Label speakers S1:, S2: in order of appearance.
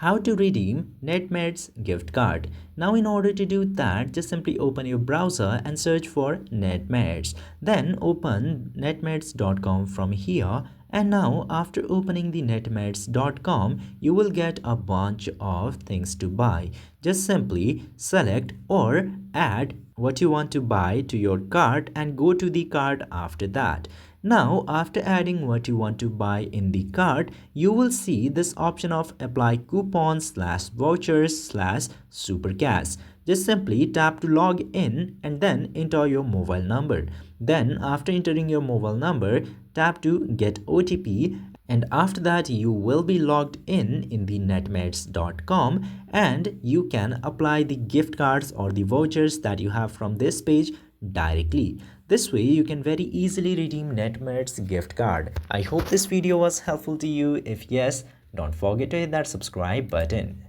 S1: How to redeem Netmeds gift card. Now in order to do that, just simply open your browser and search for Netmeds. Then open netmeds.com from here. And now after opening the netmeds.com, you will get a bunch of things to buy. Just simply select or add what you want to buy to your cart and go to the cart after that. Now, after adding what you want to buy in the cart, you will see this option of apply coupons / vouchers / super cash. Just simply tap to log in and then enter your mobile number. Then after entering your mobile number, tap to get OTP, and after that you will be logged in the netmeds.com and you can apply the gift cards or the vouchers that you have from this page directly. This way you can very easily redeem Netmeds gift card. I hope this video was helpful to you. If yes, don't forget to hit that subscribe button.